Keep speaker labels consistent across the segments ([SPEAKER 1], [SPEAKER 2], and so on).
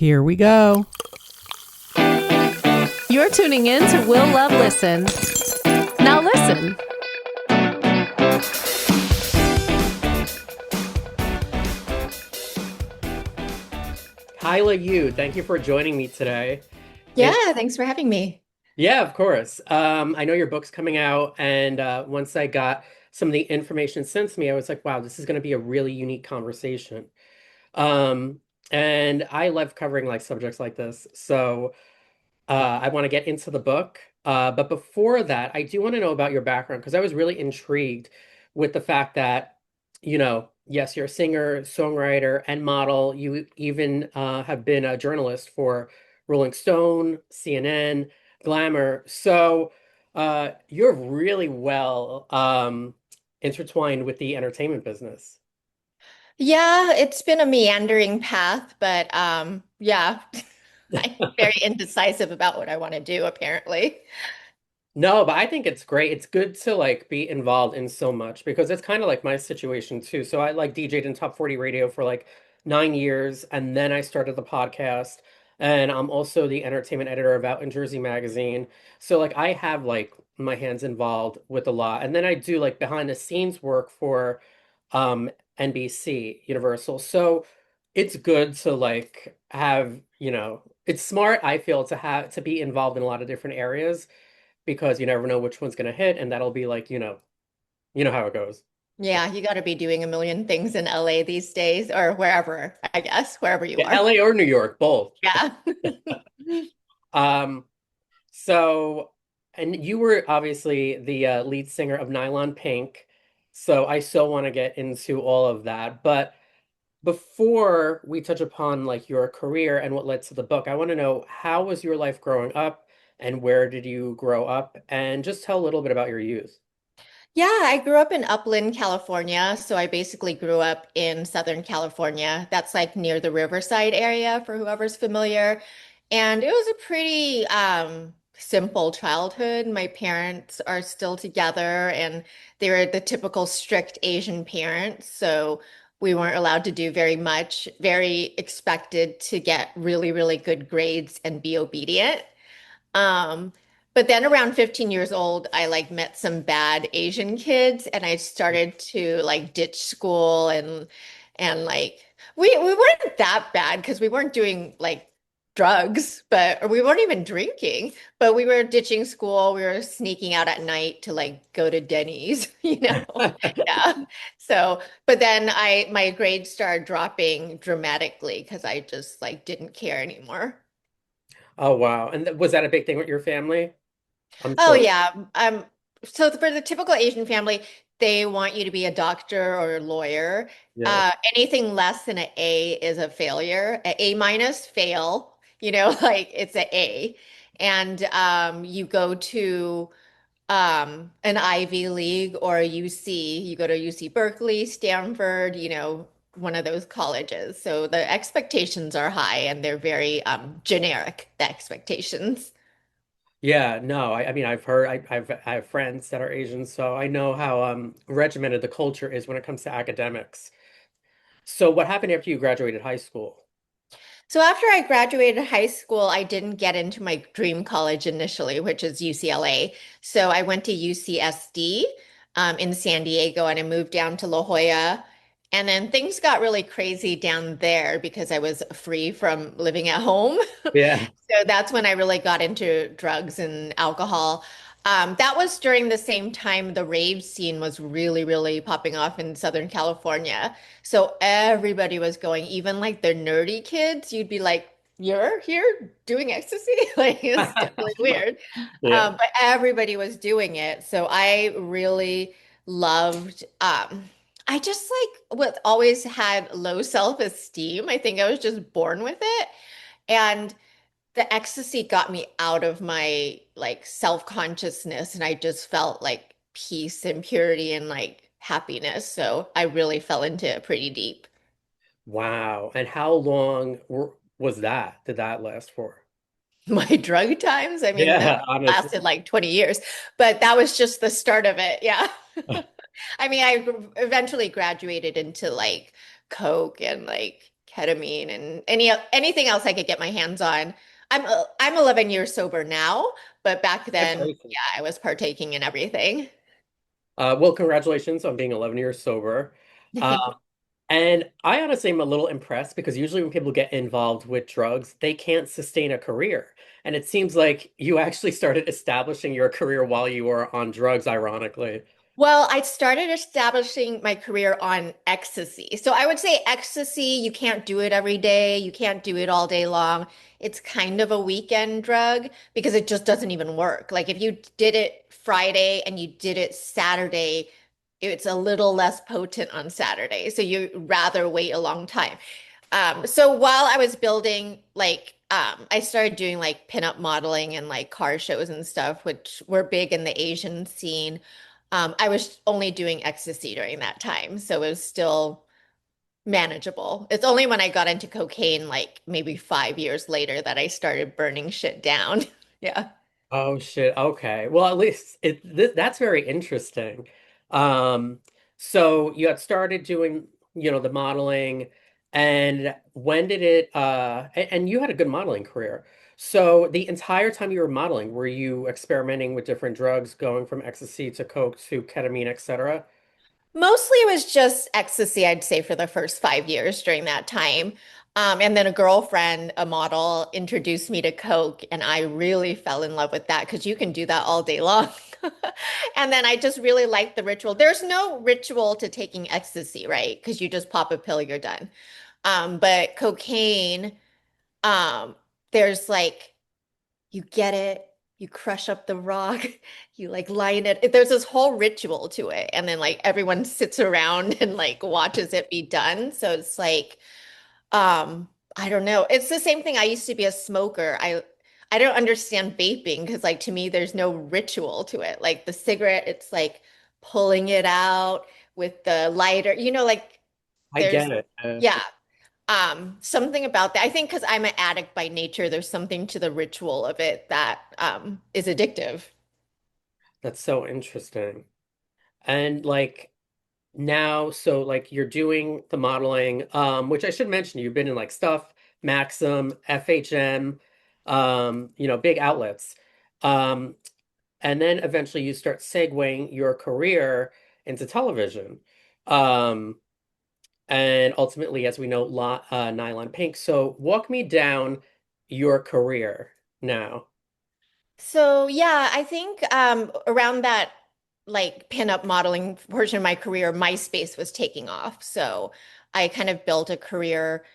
[SPEAKER 1] Here we go.
[SPEAKER 2] You're tuning in to Will Love Listen. Now listen.
[SPEAKER 1] Kaila Yu, thank you for joining me today.
[SPEAKER 3] Yeah,
[SPEAKER 1] It,
[SPEAKER 3] thanks for having me.
[SPEAKER 1] yeah, of course. I know your book's coming out, and once I got some of the information sent to me, I was like, wow, this is going to be a really unique conversation. Um, and I love covering like subjects like this. So I want to get into the book. But before that, I do want to know about your background because I was really intrigued with the fact that, yes, you're a singer, songwriter, and model. You even have been a journalist for Rolling Stone, CNN, Glamour. So you're really well intertwined with the entertainment business.
[SPEAKER 3] Yeah, it's been a meandering path, but yeah, I'm very indecisive about what I want to do, apparently.
[SPEAKER 1] No, but I think it's great. It's good to like be involved in so much because it's kind of like my situation too. So I like DJ'd in Top 40 radio for like 9 years, and then I started the podcast, and I'm also the entertainment editor of Out in Jersey magazine. So like I have like my hands involved with a lot. And then I do like behind the scenes work for um NBC Universal. So it's good to like have, it's smart, I feel, to have to be involved in a lot of different areas because you never know which one's going to hit, and that'll be like, you know how it goes.
[SPEAKER 3] Yeah, you got to be doing a million things in LA these days, or wherever, I guess, wherever you
[SPEAKER 1] Yeah,
[SPEAKER 3] are.
[SPEAKER 1] LA or New York, both.
[SPEAKER 3] Yeah.
[SPEAKER 1] Um, so, and you were obviously the lead singer of Nylon Pink, so I so want to get into all of that. But before we touch upon like your career and what led to the book, I want to know how was your life growing up and where did you grow up? And just tell a little bit about your youth.
[SPEAKER 3] Yeah, I grew up in Upland, California. So I basically grew up in Southern California. That's like near the Riverside area for whoever's familiar. And it was a pretty simple childhood. My parents are still together and they were the typical strict Asian parents. So we weren't allowed to do very much, very expected to get really, really good grades and be obedient. Um, but then around 15 years old, I like met some bad Asian kids and I started to like ditch school and like we weren't that bad because we weren't doing like drugs, but or we weren't even drinking, but we were ditching school, we were sneaking out at night to like go to Denny's, you know. Yeah. So, but then I my grades started dropping dramatically because I just like didn't care anymore.
[SPEAKER 1] Oh, wow. And was that a big thing with your family? I'm
[SPEAKER 3] Oh
[SPEAKER 1] sure.
[SPEAKER 3] yeah. So for the typical Asian family, they want you to be a doctor or a lawyer.
[SPEAKER 1] Yeah.
[SPEAKER 3] Anything less than an A is a failure. A minus, fail. You know, like it's an A. And you go to an Ivy League or a UC. You go to UC Berkeley, Stanford, you know, one of those colleges. So the expectations are high and they're very generic, the expectations.
[SPEAKER 1] Yeah, no, I mean, I've heard, I have friends that are Asian, so I know how regimented the culture is when it comes to academics. So what happened after you graduated high school?
[SPEAKER 3] So after I graduated high school, I didn't get into my dream college initially, which is UCLA. So I went to UCSD in San Diego and I moved down to La Jolla. And then things got really crazy down there because I was free from living at home.
[SPEAKER 1] Yeah.
[SPEAKER 3] So that's when I really got into drugs and alcohol. That was during the same time the rave scene was really, really popping off in Southern California. So everybody was going, even like the nerdy kids, you'd be like, you're here doing ecstasy? Like it's totally weird.
[SPEAKER 1] Yeah.
[SPEAKER 3] But everybody was doing it. So I really loved, I just like what always had low self-esteem. I think I was just born with it. And the ecstasy got me out of my like self-consciousness and I just felt like peace and purity and like happiness. So I really fell into it pretty deep.
[SPEAKER 1] Wow. And how long was that? Did that last for?
[SPEAKER 3] My drug times, I mean, that
[SPEAKER 1] Yeah, honestly.
[SPEAKER 3] lasted like 20 years, but that was just the start of it. Yeah. I mean, I eventually graduated into like Coke and like ketamine and anything else I could get my hands on. I'm 11 years sober now, but back then,
[SPEAKER 1] Congratulations.
[SPEAKER 3] yeah, I was partaking in everything.
[SPEAKER 1] Well, congratulations on being 11 years sober. Uh, and I honestly am a little impressed because usually when people get involved with drugs, they can't sustain a career. And it seems like you actually started establishing your career while you were on drugs, ironically.
[SPEAKER 3] Well, I started establishing my career on ecstasy. So I would say ecstasy, you can't do it every day. You can't do it all day long. It's kind of a weekend drug because it just doesn't even work. Like if you did it Friday and you did it Saturday, it's a little less potent on Saturday. So you rather wait a long time. So while I was building, I started doing like pinup modeling and like car shows and stuff, which were big in the Asian scene. I was only doing ecstasy during that time, so it was still manageable. It's only when I got into cocaine, like maybe 5 years later, that I started burning shit down. Yeah.
[SPEAKER 1] Oh shit. Okay. Well, at least that's very interesting. Um, so you had started doing, the modeling, and when did it and you had a good modeling career. So the entire time you were modeling, were you experimenting with different drugs, going from ecstasy to coke to ketamine, etc.?
[SPEAKER 3] Mostly it was just ecstasy, I'd say, for the first 5 years during that time. And then a girlfriend, a model, introduced me to Coke, and I really fell in love with that because you can do that all day long. And then I just really liked the ritual. There's no ritual to taking ecstasy, right? Because you just pop a pill, you're done. But cocaine, um, there's like you get it, you crush up the rock, you like line it. There's this whole ritual to it. And then like everyone sits around and like watches it be done. So it's like, I don't know. It's the same thing. I used to be a smoker. I don't understand vaping because like to me there's no ritual to it. Like the cigarette, it's like pulling it out with the lighter, like
[SPEAKER 1] I
[SPEAKER 3] there's
[SPEAKER 1] get it.
[SPEAKER 3] yeah. Something about that. I think because I'm an addict by nature, there's something to the ritual of it that is addictive.
[SPEAKER 1] That's so interesting. And like now, so like you're doing the modeling, which I should mention, you've been in like Stuff, Maxim, FHM, big outlets. Um, and then eventually you start segueing your career into television. Um, and ultimately, as we know, Nylon Pink. So walk me down your career now.
[SPEAKER 3] So yeah, I think around that like pinup modeling portion of my career, MySpace was taking off. So I kind of built a career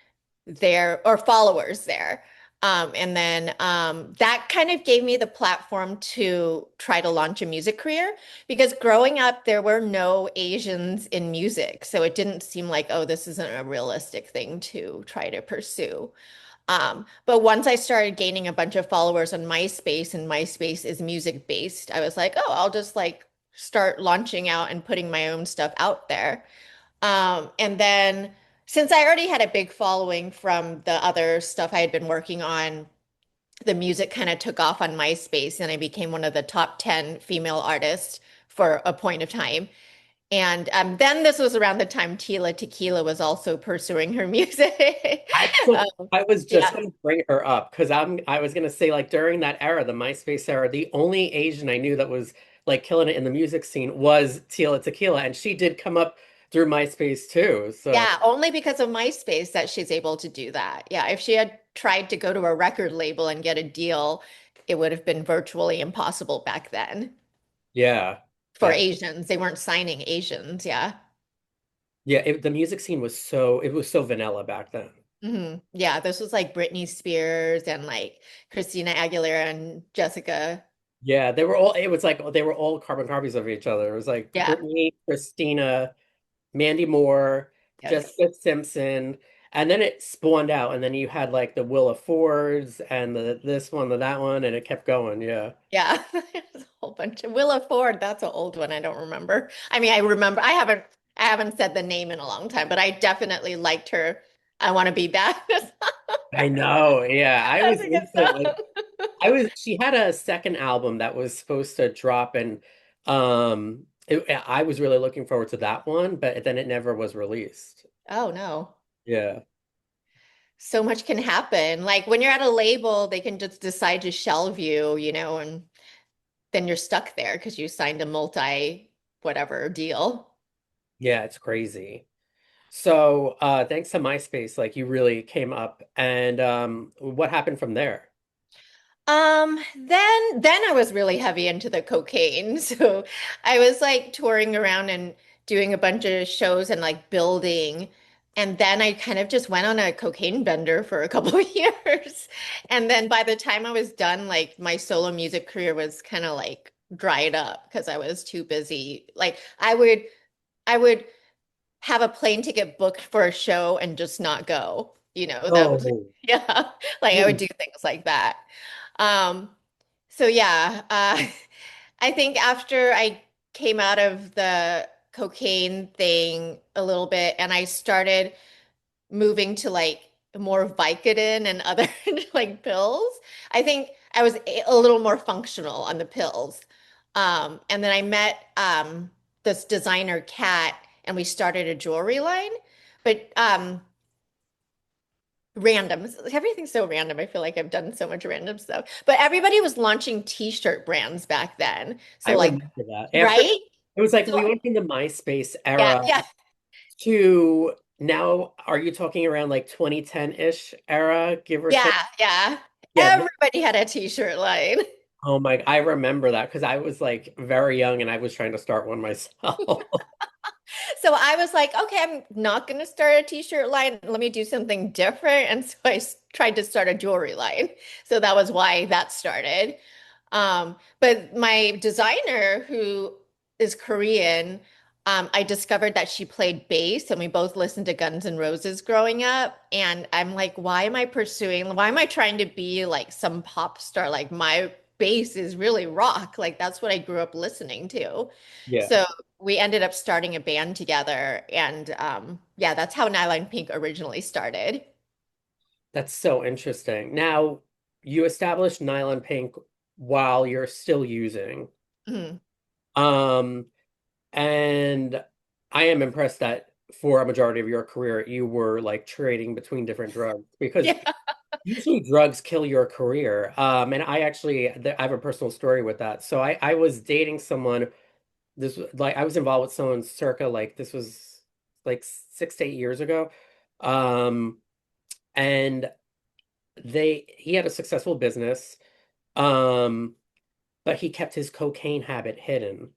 [SPEAKER 3] there or followers there. And then that kind of gave me the platform to try to launch a music career because growing up, there were no Asians in music. So it didn't seem like, oh, this isn't a realistic thing to try to pursue. But once I started gaining a bunch of followers on MySpace, and MySpace is music based, I was like, oh, I'll just like start launching out and putting my own stuff out there. And then since I already had a big following from the other stuff I had been working on, the music kind of took off on MySpace and I became one of the top 10 female artists for a point of time. And then this was around the time Tila Tequila was also pursuing her music.
[SPEAKER 1] Actually,
[SPEAKER 3] Um,
[SPEAKER 1] I was just
[SPEAKER 3] yeah,
[SPEAKER 1] going to bring her up because I was going to say like during that era, the MySpace era, the only Asian I knew that was like killing it in the music scene was Tila Tequila, and she did come up through MySpace too. So
[SPEAKER 3] yeah, only because of MySpace that she's able to do that. Yeah, if she had tried to go to a record label and get a deal, it would have been virtually impossible back then
[SPEAKER 1] yeah,
[SPEAKER 3] for
[SPEAKER 1] that
[SPEAKER 3] Asians. They weren't signing Asians. Yeah.
[SPEAKER 1] yeah, the music scene was it was so vanilla back then.
[SPEAKER 3] Yeah, this was like Britney Spears and like Christina Aguilera and Jessica.
[SPEAKER 1] Yeah, it was like they were all carbon copies of each other. It was like
[SPEAKER 3] Yeah.
[SPEAKER 1] Britney, Christina, Mandy Moore,
[SPEAKER 3] Yes.
[SPEAKER 1] Jessica Simpson, and then it spawned out, and then you had like the Willa Fords and the this one, the that one, and it kept going. Yeah,
[SPEAKER 3] Yeah. There's a whole bunch of Willa Ford. That's an old one. I don't remember. I mean, I remember I haven't said the name in a long time, but I definitely liked her. I want to be bad.
[SPEAKER 1] I know. Yeah, I
[SPEAKER 3] That's
[SPEAKER 1] was
[SPEAKER 3] a good
[SPEAKER 1] into
[SPEAKER 3] song.
[SPEAKER 1] like she had a second album that was supposed to drop, and I was really looking forward to that one, but then it never was released.
[SPEAKER 3] Oh no.
[SPEAKER 1] Yeah.
[SPEAKER 3] so much can happen. Like when you're at a label, they can just decide to shelve you, and then you're stuck there because you signed a multi whatever deal.
[SPEAKER 1] Yeah, it's crazy. So, thanks to MySpace, like you really came up and what happened from there?
[SPEAKER 3] Then I was really heavy into the cocaine. So I was like touring around and doing a bunch of shows and like building. And then I kind of just went on a cocaine bender for a couple of years. And then by the time I was done, like my solo music career was kind of like dried up because I was too busy. Like I would have a plane ticket booked for a show and just not go. That was
[SPEAKER 1] Oh,
[SPEAKER 3] yeah, like I would
[SPEAKER 1] oh,
[SPEAKER 3] do things like that. Um, so yeah, I think after I came out of the cocaine thing a little bit and I started moving to like more Vicodin and other like pills, I think I was a little more functional on the pills. And then I met this designer Kat and we started a jewelry line. But random. Everything's so random. I feel like I've done so much random stuff. But everybody was launching t-shirt brands back then.
[SPEAKER 1] I
[SPEAKER 3] So like,
[SPEAKER 1] remember that. After
[SPEAKER 3] right?
[SPEAKER 1] it was like
[SPEAKER 3] So
[SPEAKER 1] we went from the MySpace
[SPEAKER 3] yeah,
[SPEAKER 1] era
[SPEAKER 3] yeah,
[SPEAKER 1] to now, are you talking around like 2010-ish era, give or take?
[SPEAKER 3] yeah.
[SPEAKER 1] Yeah.
[SPEAKER 3] Everybody had a t-shirt line.
[SPEAKER 1] Oh my, I remember that because I was like very young and I was trying to start one myself.
[SPEAKER 3] So I was like, okay, I'm not going to start a t-shirt line. Let me do something different. And so tried to start a jewelry line. So that was why that started. But my designer, who is Korean, I discovered that she played bass and we both listened to Guns N' Roses growing up. And I'm like, why am I trying to be like some pop star? Like my bass is really rock. Like that's what I grew up listening to.
[SPEAKER 1] Yeah,
[SPEAKER 3] So we ended up starting a band together. And yeah, that's how Nylon Pink originally started.
[SPEAKER 1] that's so interesting. Now, you established Nylon Pink while you're still using.
[SPEAKER 3] Mhm.
[SPEAKER 1] Um, and I am impressed that for a majority of your career, you were like trading between different drugs because
[SPEAKER 3] Yeah.
[SPEAKER 1] usually drugs kill your career. And I actually, I have a personal story with that. So I was dating someone, like I was involved with someone circa like this was like 6 to 8 years ago. Um, and he had a successful business. Um, but he kept his cocaine habit hidden.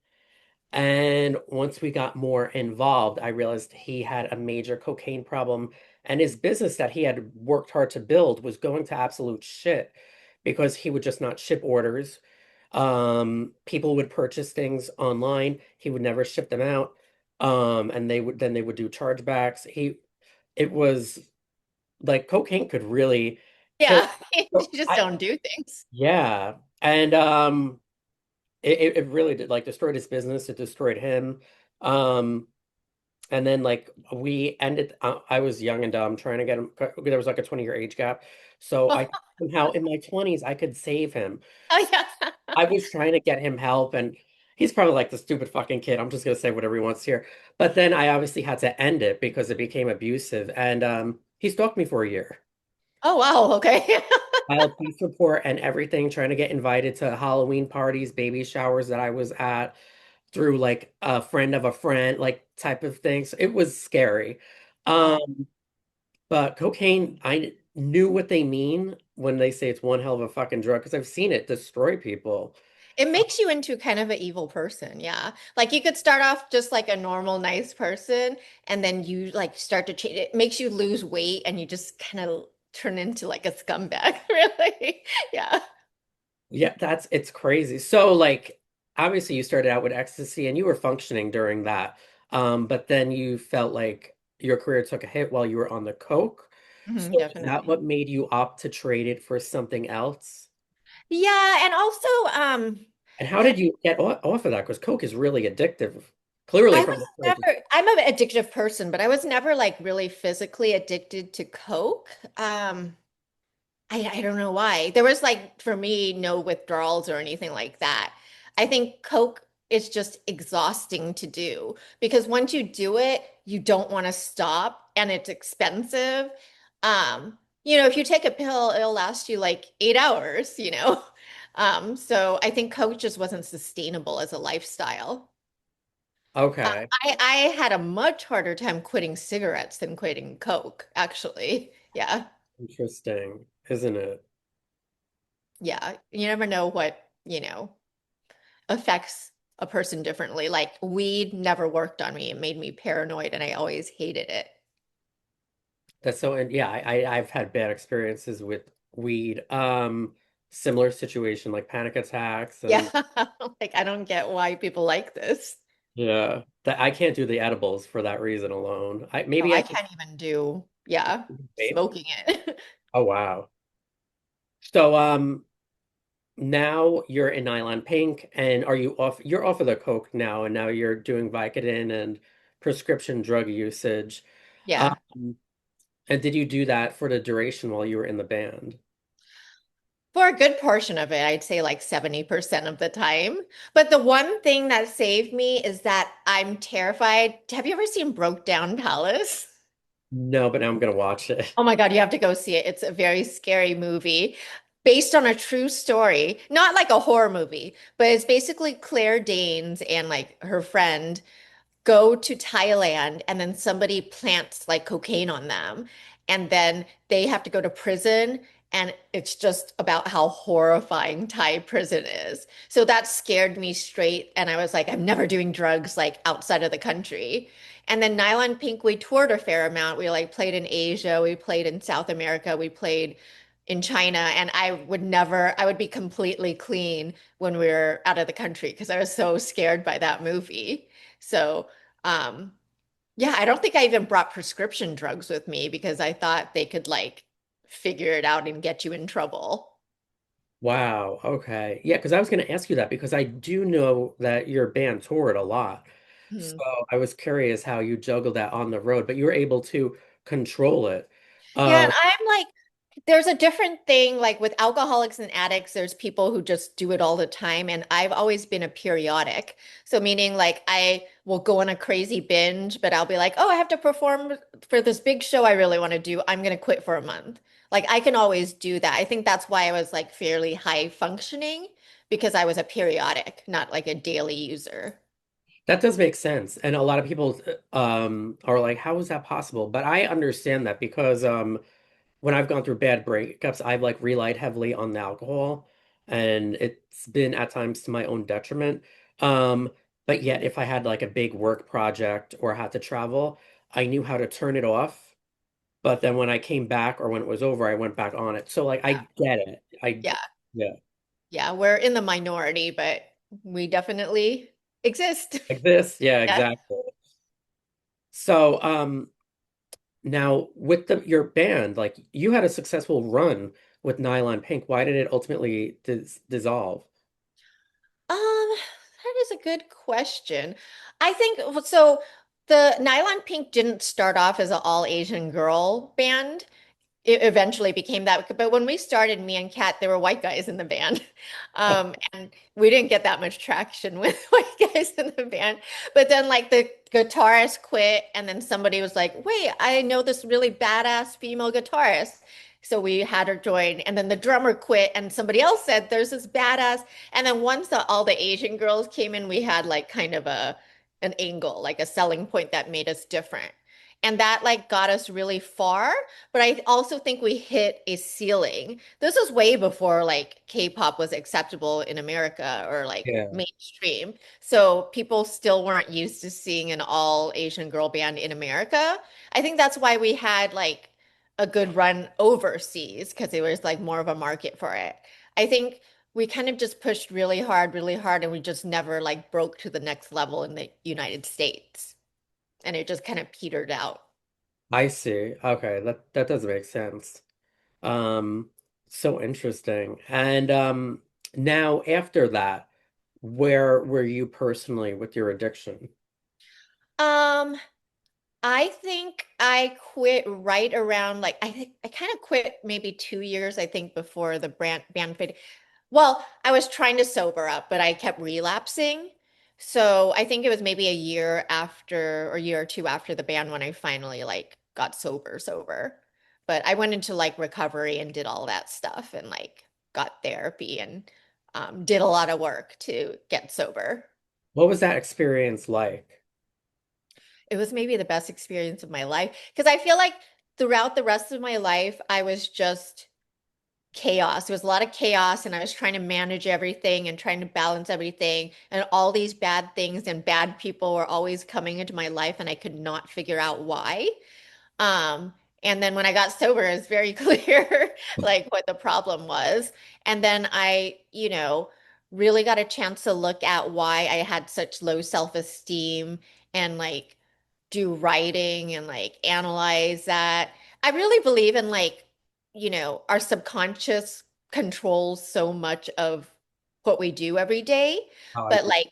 [SPEAKER 1] And once we got more involved, I realized he had a major cocaine problem, and his business that he had worked hard to build was going to absolute shit because he would just not ship orders. People would purchase things online, he would never ship them out. And they would do chargebacks. It was like cocaine could really kill.
[SPEAKER 3] Yeah. You
[SPEAKER 1] So
[SPEAKER 3] just don't do things.
[SPEAKER 1] yeah. And it really did like destroyed his business. It destroyed him. Um, and then like we ended. I was young and dumb trying to get him. There was like a 20-year age gap, so I somehow in my 20s I could save him.
[SPEAKER 3] Oh, yeah.
[SPEAKER 1] I was trying to get him help, and he's probably like the stupid fucking kid. I'm just gonna say whatever he wants here. But then I obviously had to end it because it became abusive, and he stalked me for a year.
[SPEAKER 3] Oh, wow. Okay.
[SPEAKER 1] Filed police report and everything, trying to get invited to Halloween parties, baby showers that I was at through like a friend of a friend, like type of things. It was scary.
[SPEAKER 3] Wow.
[SPEAKER 1] Um, but cocaine, I knew what they mean when they say it's one hell of a fucking drug because I've seen it destroy people.
[SPEAKER 3] It makes you into kind of an evil person. Yeah. Like you could start off just like a normal, nice person, and then you like start to change. It makes you lose weight and you just kind of turn into like a scumbag, really. Yeah.
[SPEAKER 1] Yeah, it's crazy. So like obviously you started out with ecstasy and you were functioning during that. But then you felt like your career took a hit while you were on the coke.
[SPEAKER 3] Mhm,
[SPEAKER 1] So is that
[SPEAKER 3] definitely.
[SPEAKER 1] what made you opt to trade it for something else?
[SPEAKER 3] Yeah. And also,
[SPEAKER 1] And how did you get off of that? Because coke is really addictive, clearly
[SPEAKER 3] I
[SPEAKER 1] from
[SPEAKER 3] was
[SPEAKER 1] the stories.
[SPEAKER 3] never, I'm an addictive person, but I was never like really physically addicted to Coke. I don't know why. There was like for me no withdrawals or anything like that. I think Coke is just exhausting to do because once you do it, you don't want to stop and it's expensive. if you take a pill, it'll last you like 8 hours. So I think Coke just wasn't sustainable as a lifestyle.
[SPEAKER 1] Okay.
[SPEAKER 3] I had a much harder time quitting cigarettes than quitting Coke, actually. Yeah.
[SPEAKER 1] Interesting, isn't it?
[SPEAKER 3] Yeah. You never know what affects a person differently. Like weed never worked on me. It made me paranoid and I always hated it.
[SPEAKER 1] That's so, and yeah, I've had bad experiences with weed. Similar situation like panic attacks
[SPEAKER 3] Yeah.
[SPEAKER 1] and
[SPEAKER 3] Like I don't get why people like this.
[SPEAKER 1] yeah, that I can't do the edibles for that reason alone. I
[SPEAKER 3] No,
[SPEAKER 1] maybe I
[SPEAKER 3] I
[SPEAKER 1] could
[SPEAKER 3] can't even do, yeah,
[SPEAKER 1] vape.
[SPEAKER 3] smoking it.
[SPEAKER 1] Oh wow. So now you're in Nylon Pink and are you off you're off of the coke now and now you're doing Vicodin and prescription drug usage.
[SPEAKER 3] Yeah.
[SPEAKER 1] Um and did you do that for the duration while you were in the band?
[SPEAKER 3] For a good portion of it, I'd say like 70% of the time. But the one thing that saved me is that I'm terrified. Have you ever seen Broke Down Palace?
[SPEAKER 1] No, but now I'm gonna watch it.
[SPEAKER 3] Oh my God, you have to go see it. It's a very scary movie based on a true story, not like a horror movie, but it's basically Claire Danes and like her friend go to Thailand and then somebody plants like cocaine on them. And then they have to go to prison. And it's just about how horrifying Thai prison is. So that scared me straight. And I was like, I'm never doing drugs like outside of the country. And then Nylon Pink, we toured a fair amount. We like played in Asia, we played in South America, we played in China. And I would be completely clean when we were out of the country because I was so scared by that movie. So, um, yeah, I don't think I even brought prescription drugs with me because I thought they could like figure it out and get you in trouble.
[SPEAKER 1] Wow. Okay. Yeah, because I was going to ask you that because I do know that your band toured a lot. So
[SPEAKER 3] Hmm.
[SPEAKER 1] I was curious how you juggled that on the road, but you were able to control it.
[SPEAKER 3] Yeah,
[SPEAKER 1] Uh,
[SPEAKER 3] and I'm like, there's a different thing. Like with alcoholics and addicts, there's people who just do it all the time. And I've always been a periodic. So meaning like I will go on a crazy binge, but I'll be like, oh, I have to perform for this big show I really want to do. I'm going to quit for a month. Like I can always do that. I think that's why I was like fairly high functioning because I was a periodic, not like a daily user.
[SPEAKER 1] that does make sense. And a lot of people are like, how is that possible? But I understand that because when I've gone through bad breakups, I've like relied heavily on the alcohol, and it's been at times to my own detriment. Um, but yet, if I had like a big work project or had to travel, I knew how to turn it off. But then when I came back or when it was over, I went back on it. So like I get it.
[SPEAKER 3] Yeah.
[SPEAKER 1] Yeah,
[SPEAKER 3] Yeah. We're in the minority, but we definitely exist.
[SPEAKER 1] like this. Yeah,
[SPEAKER 3] Yeah.
[SPEAKER 1] exactly. So now with your band, like you had a successful run with Nylon Pink. Why did it ultimately dissolve?
[SPEAKER 3] That is a good question. I think so. The Nylon Pink didn't start off as an all Asian girl band. It eventually became that. But when we started, me and Kat, there were white guys in the band. And we didn't get that much traction with white guys in the band. But then, like, the guitarist quit, and then somebody was like, wait, I know this really badass female guitarist. So we had her join, and then the drummer quit, and somebody else said, there's this badass. And then once all the Asian girls came in, we had like kind of an angle, like a selling point that made us different. And that like got us really far. But I also think we hit a ceiling. This was way before like K-pop was acceptable in America or like
[SPEAKER 1] Yeah.
[SPEAKER 3] mainstream. So people still weren't used to seeing an all Asian girl band in America. I think that's why we had like a good run overseas because there was like more of a market for it. I think we kind of just pushed really hard, and we just never like broke to the next level in the United States. And it just kind of petered out.
[SPEAKER 1] I see. Okay, that does make sense. Um, so interesting. And now after that, where were you personally with your addiction?
[SPEAKER 3] Um, I think I quit right around like I think I kind of quit maybe 2 years, I think, before the band fit. Well, I was trying to sober up, but I kept relapsing. So I think it was maybe a year after or a year or two after the band when I finally like got sober. But I went into like recovery and did all that stuff and like got therapy and did a lot of work to get sober.
[SPEAKER 1] What was that experience like?
[SPEAKER 3] It was maybe the best experience of my life because I feel like throughout the rest of my life, I was just chaos. There was a lot of chaos, and I was trying to manage everything and trying to balance everything. And all these bad things and bad people were always coming into my life, and I could not figure out why. Um, and then when I got sober, it was very clear like what the problem was. And then I really got a chance to look at why I had such low self-esteem and like do writing and like analyze that. I really believe in like our subconscious controls so much of what we do every day,
[SPEAKER 1] Oh, I
[SPEAKER 3] but like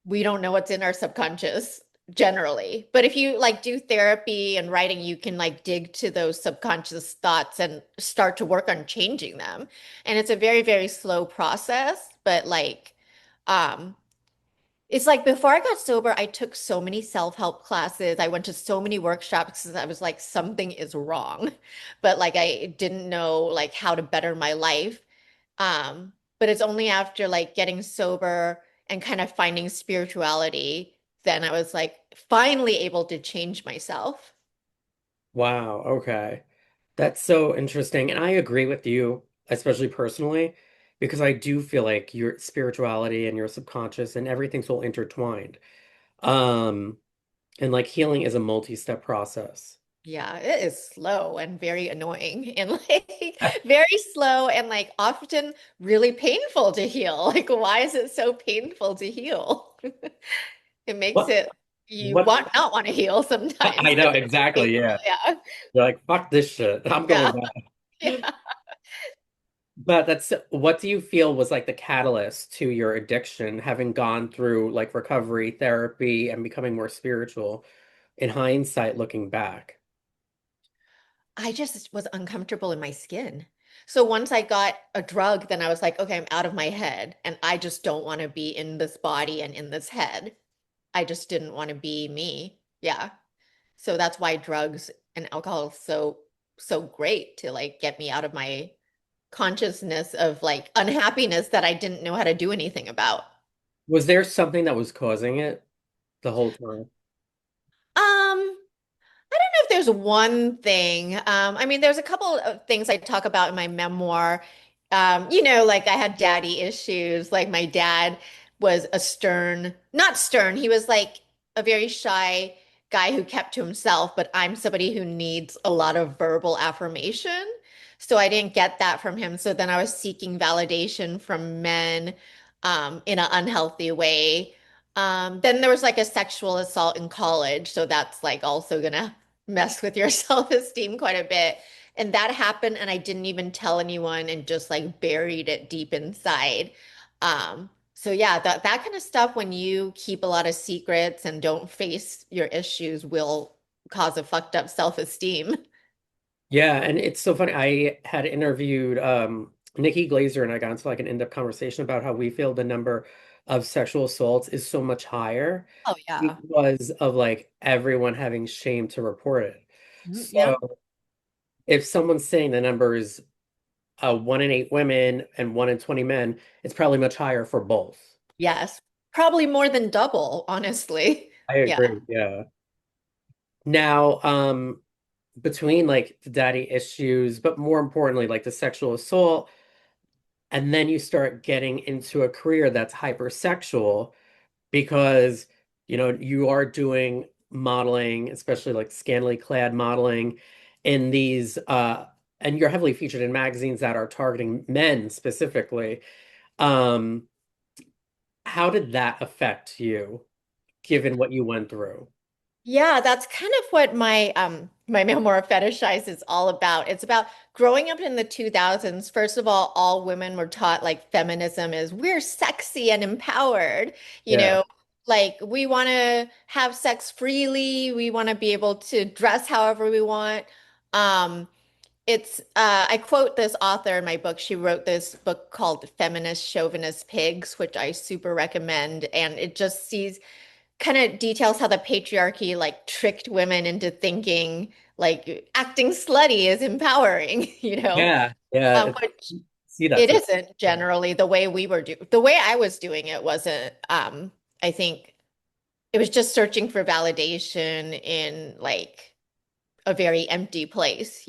[SPEAKER 3] we don't know what's in our subconscious generally. But if you like do therapy and writing, you can like dig to those subconscious thoughts and start to work on changing them. And it's a very, very slow process, but like um it's like before I got sober, I took so many self-help classes. I went to so many workshops because I was like, something is wrong. But like I didn't know like how to better my life. But it's only after like getting sober and kind of finding spirituality, then I was like finally able to change myself.
[SPEAKER 1] wow, okay. That's so interesting. And I agree with you, especially personally, because I do feel like your spirituality and your subconscious and everything's all intertwined. Um, and like healing is a multi-step process.
[SPEAKER 3] Yeah, it is slow and very annoying and like very slow and like often really painful to heal. Like, why is it so painful to heal? It makes
[SPEAKER 1] What
[SPEAKER 3] it you
[SPEAKER 1] what
[SPEAKER 3] want not want to heal sometimes
[SPEAKER 1] I know
[SPEAKER 3] because it's so
[SPEAKER 1] exactly,
[SPEAKER 3] painful.
[SPEAKER 1] yeah.
[SPEAKER 3] Yeah.
[SPEAKER 1] You're like, fuck this shit. I'm
[SPEAKER 3] Yeah.
[SPEAKER 1] going back.
[SPEAKER 3] Yeah.
[SPEAKER 1] But that's what do you feel was like the catalyst to your addiction, having gone through like recovery, therapy, and becoming more spiritual in hindsight, looking back?
[SPEAKER 3] I just was uncomfortable in my skin. So once I got a drug, then I was like, okay, I'm out of my head and I just don't want to be in this body and in this head. I just didn't want to be me. Yeah. So that's why drugs and alcohol is so great to like get me out of my consciousness of like unhappiness that I didn't know how to do anything about.
[SPEAKER 1] Was there something that was causing it the whole time?
[SPEAKER 3] I don't know if there's one thing. I mean, there's a couple of things I talk about in my memoir. Like I had daddy issues. Like my dad was a not stern, he was like a very shy guy who kept to himself, but I'm somebody who needs a lot of verbal affirmation. So I didn't get that from him. So then I was seeking validation from men in an unhealthy way. Then there was like a sexual assault in college. So that's like also gonna mess with your self-esteem quite a bit. And that happened, and I didn't even tell anyone and just like buried it deep inside. So yeah, that kind of stuff when you keep a lot of secrets and don't face your issues will cause a fucked up self-esteem.
[SPEAKER 1] Yeah, and it's so funny. I had interviewed Nikki Glazer and I got into like an in-depth conversation about how we feel the number of sexual assaults is so much higher
[SPEAKER 3] Oh yeah.
[SPEAKER 1] because of like everyone having shame to report it.
[SPEAKER 3] Mhm. Yeah.
[SPEAKER 1] So if someone's saying the number is 1 in 8 women and 1 in 20 men, it's probably much higher for both.
[SPEAKER 3] Yes. Probably more than double, honestly.
[SPEAKER 1] I
[SPEAKER 3] Yeah.
[SPEAKER 1] agree. Yeah. Now, between like the daddy issues, but more importantly, like the sexual assault, and then you start getting into a career that's hypersexual because, you are doing modeling, especially like scantily clad modeling in these, and you're heavily featured in magazines that are targeting men specifically. Um, how did that affect you, given what you went through?
[SPEAKER 3] Yeah, that's kind of what my memoir Fetishized is all about. It's about growing up in the 2000s. First of all women were taught like feminism is we're sexy and empowered, you
[SPEAKER 1] Yeah.
[SPEAKER 3] know, like we want to have sex freely, we want to be able to dress however we want. Um, I quote this author in my book. She wrote this book called Feminist Chauvinist Pigs, which I super recommend, and it just sees kind of details how the patriarchy like tricked women into thinking like acting slutty is empowering,
[SPEAKER 1] Yeah, yeah.
[SPEAKER 3] which
[SPEAKER 1] See that
[SPEAKER 3] it
[SPEAKER 1] so.
[SPEAKER 3] isn't generally the way the way I was doing it wasn't, I think it was just searching for validation in like a very empty place.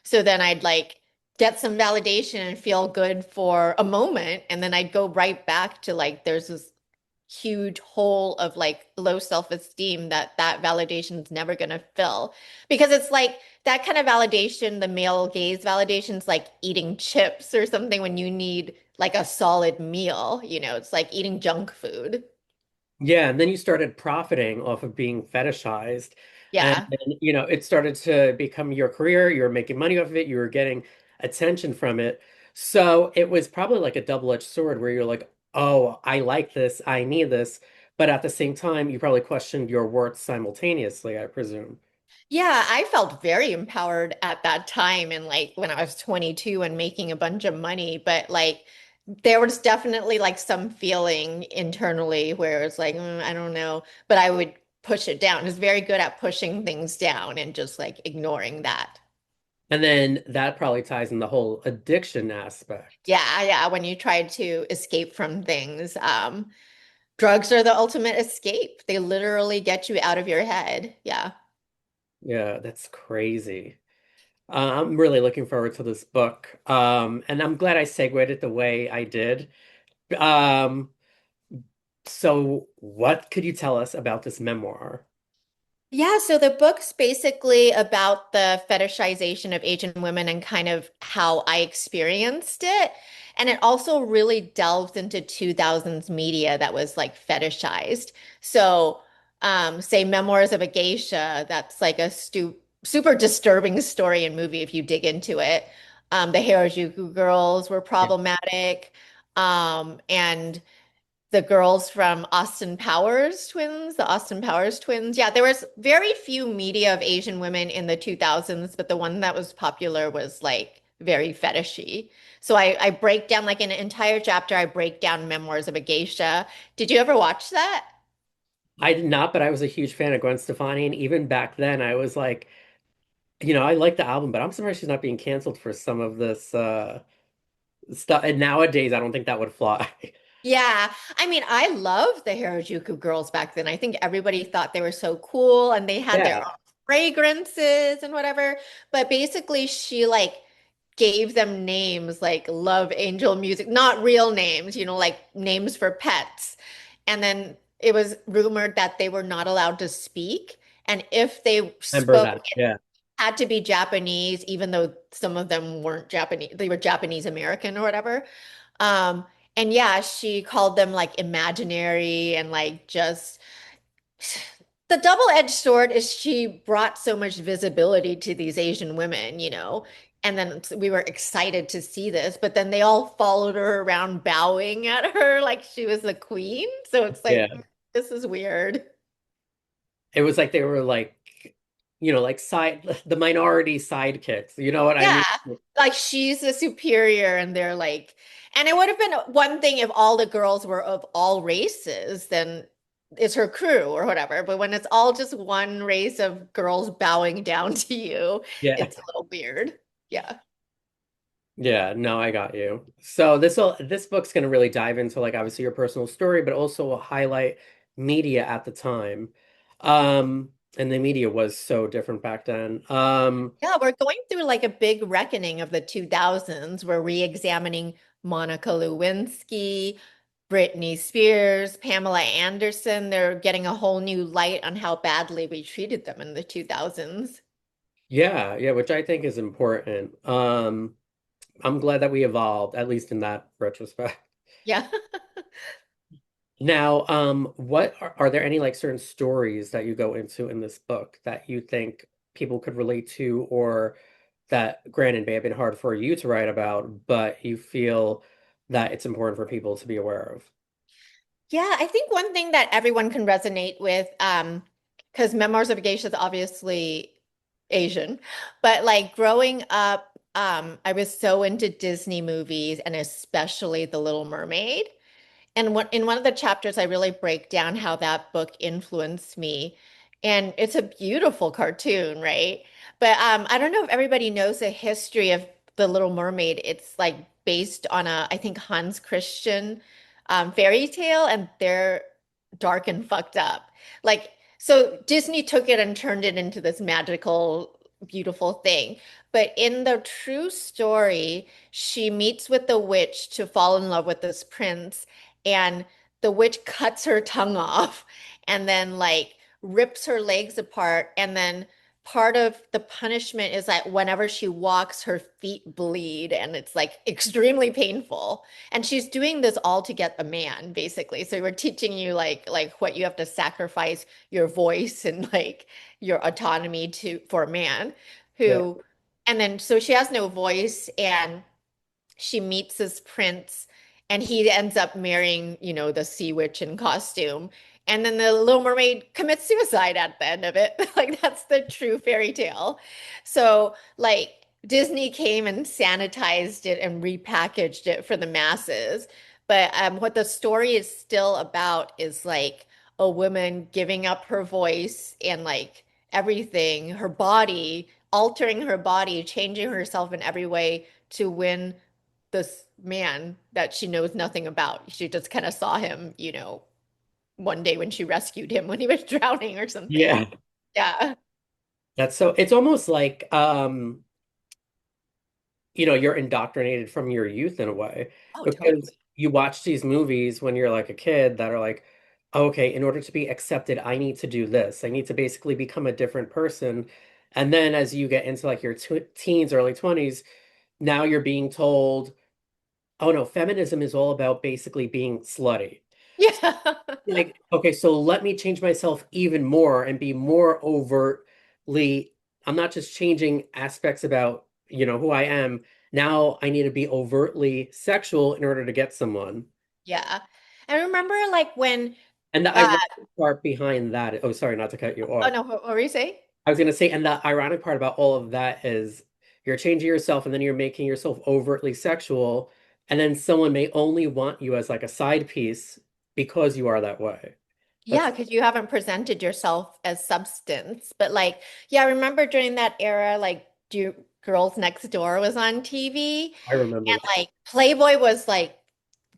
[SPEAKER 3] So then I'd like get some validation and feel good for a moment, and then I'd go right back to like there's this huge hole of like low self-esteem that validation is never going to fill because it's like that kind of validation, the male gaze validation is like eating chips or something when you need like a solid meal. It's like eating junk food.
[SPEAKER 1] Yeah, and then you started profiting off of being fetishized. And
[SPEAKER 3] Yeah.
[SPEAKER 1] then, it started to become your career. You were making money off of it. You were getting attention from it. So it was probably like a double-edged sword where you're like, oh, I like this. I need this. But at the same time, you probably questioned your worth simultaneously, I presume.
[SPEAKER 3] Yeah, I felt very empowered at that time and like when I was 22 and making a bunch of money, but like there was definitely like some feeling internally where it's like, I don't know, but I would push it down. I was very good at pushing things down and just like ignoring that.
[SPEAKER 1] And then that probably ties in the whole addiction aspect.
[SPEAKER 3] Yeah, yeah, when you try to escape from things, drugs are the ultimate escape. They literally get you out of your head. Yeah.
[SPEAKER 1] Yeah, that's crazy. I'm really looking forward to this book. And I'm glad I segued it the way I did. Um, so what could you tell us about this memoir?
[SPEAKER 3] Yeah, so the book's basically about the fetishization of Asian women and kind of how I experienced it. And it also really delved into 2000s media that was like fetishized. So, say Memoirs of a Geisha, that's like a super disturbing story and movie if you dig into it. The Harajuku girls were
[SPEAKER 1] Yeah.
[SPEAKER 3] problematic. And the girls from the Austin Powers twins. Yeah, there was very few media of Asian women in the 2000s, but the one that was popular was like very fetishy. So I break down like in an entire chapter, I break down Memoirs of a Geisha. Did you ever watch that?
[SPEAKER 1] I did not, but I was a huge fan of Gwen Stefani, and even back then I was like, I like the album, but I'm surprised she's not being canceled for some of this stuff. And nowadays I don't think that would fly.
[SPEAKER 3] Yeah, I mean, I loved the Harajuku girls back then. I think everybody thought they were so cool and they had their
[SPEAKER 1] Yeah,
[SPEAKER 3] own fragrances and whatever. But basically, she like gave them names like Love Angel Music, not real names, like names for pets. And then it was rumored that they were not allowed to speak. And if they
[SPEAKER 1] remember
[SPEAKER 3] spoke,
[SPEAKER 1] that. Yeah.
[SPEAKER 3] had to be Japanese, even though some of them weren't Japanese, they were Japanese American or whatever. Um, and yeah, she called them like imaginary and like just the double-edged sword is she brought so much visibility to these Asian women. And then we were excited to see this, but then they all followed her around bowing at her like she was the queen. So it's
[SPEAKER 1] Yeah.
[SPEAKER 3] like, this is weird.
[SPEAKER 1] It was like they were like, like the minority sidekicks. You know what I
[SPEAKER 3] Yeah,
[SPEAKER 1] mean?
[SPEAKER 3] like she's the superior, and they're like, and it would have been one thing if all the girls were of all races, then it's her crew or whatever. But when it's all just one race of girls bowing down to you,
[SPEAKER 1] Yeah.
[SPEAKER 3] it's a little weird. Yeah.
[SPEAKER 1] Yeah, no, I got you. So this book's gonna really dive into like obviously your personal story, but also highlight media at the time. And the media was so different back then.
[SPEAKER 3] Yeah, we're going through like a big reckoning of the 2000s. We're re-examining Monica Lewinsky, Britney Spears, Pamela Anderson. They're getting a whole new light on how badly we treated them in the 2000s.
[SPEAKER 1] Yeah, yeah, which I think is important. I'm glad that we evolved, at least in that retrospect.
[SPEAKER 3] Yeah.
[SPEAKER 1] Now, what are there any like certain stories that you go into in this book that you think people could relate to, or that granted may have been hard for you to write about, but you feel that it's important for people to be aware of?
[SPEAKER 3] Yeah, I think one thing that everyone can resonate with, because Memoirs of a Geisha is obviously Asian, but like growing up, I was so into Disney movies and especially The Little Mermaid. And in one of the chapters, I really break down how that book influenced me. And it's a beautiful cartoon, right? But I don't know if everybody knows the history of The Little Mermaid. It's like based on I think Hans Christian fairy tale, and they're dark and fucked up. Like, so Disney took it and turned it into this magical, beautiful thing. But in the true story, she meets with the witch to fall in love with this prince, and the witch cuts her tongue off and then like rips her legs apart, and then part of the punishment is that whenever she walks her feet bleed, and it's like extremely painful, and she's doing this all to get a man basically. So we're teaching you like what you have to sacrifice your voice and like your autonomy to for a man
[SPEAKER 1] Yeah.
[SPEAKER 3] who, and then so she has no voice, and she meets this prince, and he ends up marrying, the sea witch in costume. And then the Little Mermaid commits suicide at the end of it. Like that's the true fairy tale. So like Disney came and sanitized it and repackaged it for the masses. But what the story is still about is like a woman giving up her voice and like everything, her body, altering her body, changing herself in every way to win this man that she knows nothing about. She just kind of saw him, one day when she rescued him when he was drowning or something.
[SPEAKER 1] Yeah.
[SPEAKER 3] Yeah.
[SPEAKER 1] That's so it's almost like you're indoctrinated from your youth in a way
[SPEAKER 3] Oh,
[SPEAKER 1] because
[SPEAKER 3] totally.
[SPEAKER 1] you watch these movies when you're like a kid that are like, okay, in order to be accepted, I need to do this. I need to basically become a different person. And then as you get into like your teens, early 20s, now you're being told, oh no, feminism is all about basically being slutty.
[SPEAKER 3] Yeah.
[SPEAKER 1] Like, okay, so let me change myself even more and be more overtly. I'm not just changing aspects about, who I am. Now I need to be overtly sexual in order to get someone.
[SPEAKER 3] Yeah. I remember like when
[SPEAKER 1] And the
[SPEAKER 3] uh
[SPEAKER 1] ironic part behind that, oh, sorry, not to cut you
[SPEAKER 3] oh
[SPEAKER 1] off.
[SPEAKER 3] no, what were you saying?
[SPEAKER 1] I was going to say, and the ironic part about all of that is you're changing yourself and then you're making yourself overtly sexual, and then someone may only want you as like a side piece because you are that way.
[SPEAKER 3] Yeah,
[SPEAKER 1] That's,
[SPEAKER 3] because you haven't presented yourself as substance. But like, yeah, I remember during that era, like do Girls Next Door was on TV,
[SPEAKER 1] I remember
[SPEAKER 3] and
[SPEAKER 1] that.
[SPEAKER 3] like Playboy was like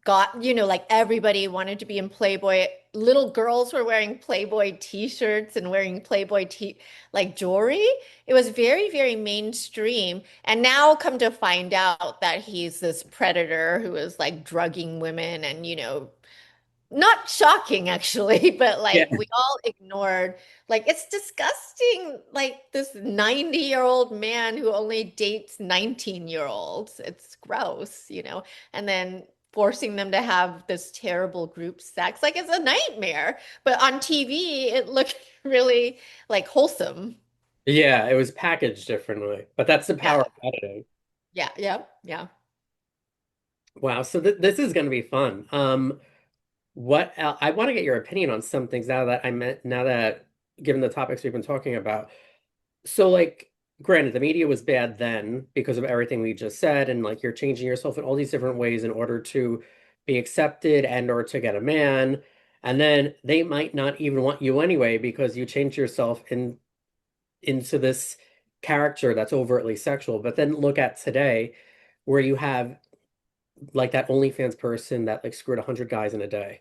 [SPEAKER 3] got, like everybody wanted to be in Playboy. Little girls were wearing Playboy t-shirts and wearing Playboy t like jewelry. It was very, very mainstream. And now come to find out that he's this predator who is like drugging women and, not shocking actually, but
[SPEAKER 1] Yeah.
[SPEAKER 3] like we all ignored, like it's disgusting, like this 90-year-old man who only dates 19-year-olds. It's gross, and then forcing them to have this terrible group sex. Like it's a nightmare. But on TV, it looked really like wholesome.
[SPEAKER 1] Yeah, it was packaged differently, but that's the
[SPEAKER 3] Yeah.
[SPEAKER 1] power of editing.
[SPEAKER 3] Yeah. Yeah. Yeah.
[SPEAKER 1] Wow, so this is going to be fun. What el I want to get your opinion on some things now that given the topics we've been talking about. So like, granted, the media was bad then because of everything we just said, and like you're changing yourself in all these different ways in order to be accepted and or to get a man, and then they might not even want you anyway because you changed yourself into this character that's overtly sexual. But then look at today, where you have like that OnlyFans person that like screwed 100 guys in a day.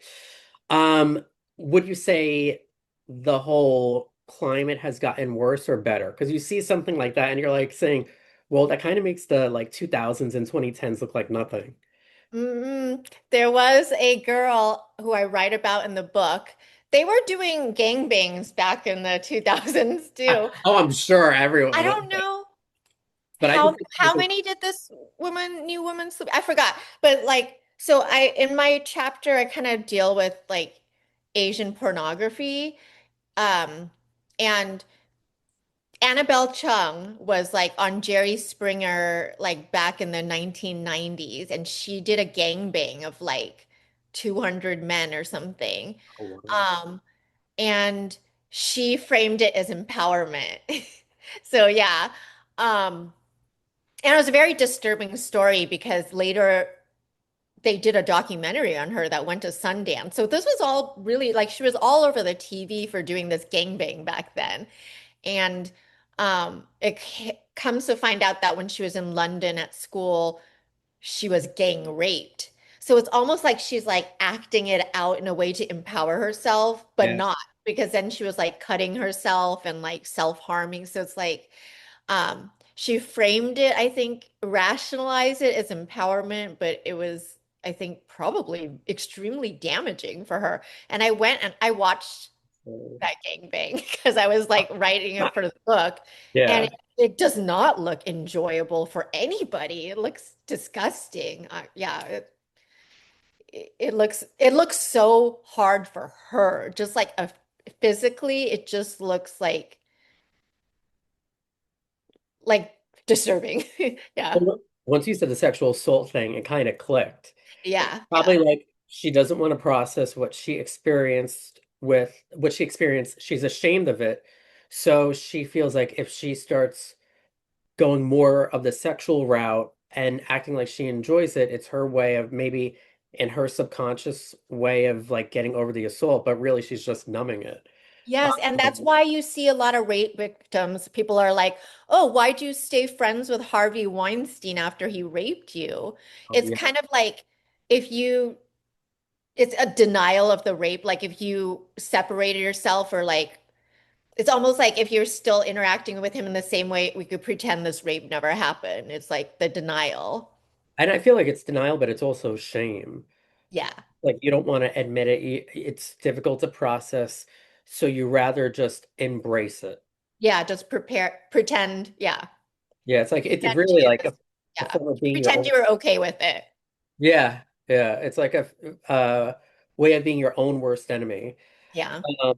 [SPEAKER 1] Um, would you say the whole climate has gotten worse or better? Because you see something like that and you're like saying, well, that kind of makes the like 2000s and 2010s look like nothing.
[SPEAKER 3] There was a girl who I write about in the book. They were doing gangbangs back in the 2000s too.
[SPEAKER 1] Oh, I'm sure everyone
[SPEAKER 3] I
[SPEAKER 1] was,
[SPEAKER 3] don't know
[SPEAKER 1] but I
[SPEAKER 3] how
[SPEAKER 1] just think
[SPEAKER 3] how many did this new woman sleep? I forgot. But like, so I in my chapter I kind of deal with like Asian pornography. Um, and Annabelle Chung was like on Jerry Springer like back in the 1990s, and she did a gangbang of like 200 men or something.
[SPEAKER 1] oh, wow.
[SPEAKER 3] Um, and she framed it as empowerment. So yeah. Um, and it was a very disturbing story because later they did a documentary on her that went to Sundance. So this was all really like she was all over the TV for doing this gangbang back then. And comes to find out that when she was in London at school, she was gang raped. So it's almost like she's like acting it out in a way to empower herself, but
[SPEAKER 1] Yeah.
[SPEAKER 3] not because then she was like cutting herself and like self-harming. So it's like she framed it, I think, rationalized it as empowerment, but it was, I think, probably extremely damaging for her. And I went and I watched that gangbang because I was like writing it for the book, and
[SPEAKER 1] Yeah.
[SPEAKER 3] it does not look enjoyable for anybody. It looks disgusting. Yeah, it looks so hard for her. Just like physically, it just looks like disturbing. Yeah,
[SPEAKER 1] Once you said the sexual assault thing, it kind of clicked.
[SPEAKER 3] yeah,
[SPEAKER 1] Probably
[SPEAKER 3] yeah.
[SPEAKER 1] like she doesn't want to process what she experienced with what she experienced. She's ashamed of it. So she feels like if she starts going more of the sexual route and acting like she enjoys it, it's her way of maybe in her subconscious way of like getting over the assault, but really she's just numbing it.
[SPEAKER 3] Yes, and that's
[SPEAKER 1] Um,
[SPEAKER 3] why you see a lot of rape victims. People are like, "Oh, why'd you stay friends with Harvey Weinstein after he raped you?"
[SPEAKER 1] oh,
[SPEAKER 3] It's
[SPEAKER 1] yeah.
[SPEAKER 3] kind of like if you it's a denial of the rape. Like if you separated yourself or like it's almost like if you're still interacting with him in the same way, we could pretend this rape never happened. It's like the denial.
[SPEAKER 1] And I feel like it's denial, but it's also shame.
[SPEAKER 3] Yeah.
[SPEAKER 1] Like you don't want to admit it. It's difficult to process, so you rather just embrace it.
[SPEAKER 3] Yeah, just pretend, yeah.
[SPEAKER 1] Yeah, it's like it's
[SPEAKER 3] Pretend
[SPEAKER 1] really
[SPEAKER 3] you
[SPEAKER 1] like
[SPEAKER 3] just,
[SPEAKER 1] a
[SPEAKER 3] yeah.
[SPEAKER 1] form of being your
[SPEAKER 3] Pretend
[SPEAKER 1] own.
[SPEAKER 3] you were okay with it.
[SPEAKER 1] Yeah, yeah. It's like a way of being your own worst enemy.
[SPEAKER 3] Yeah.
[SPEAKER 1] Um,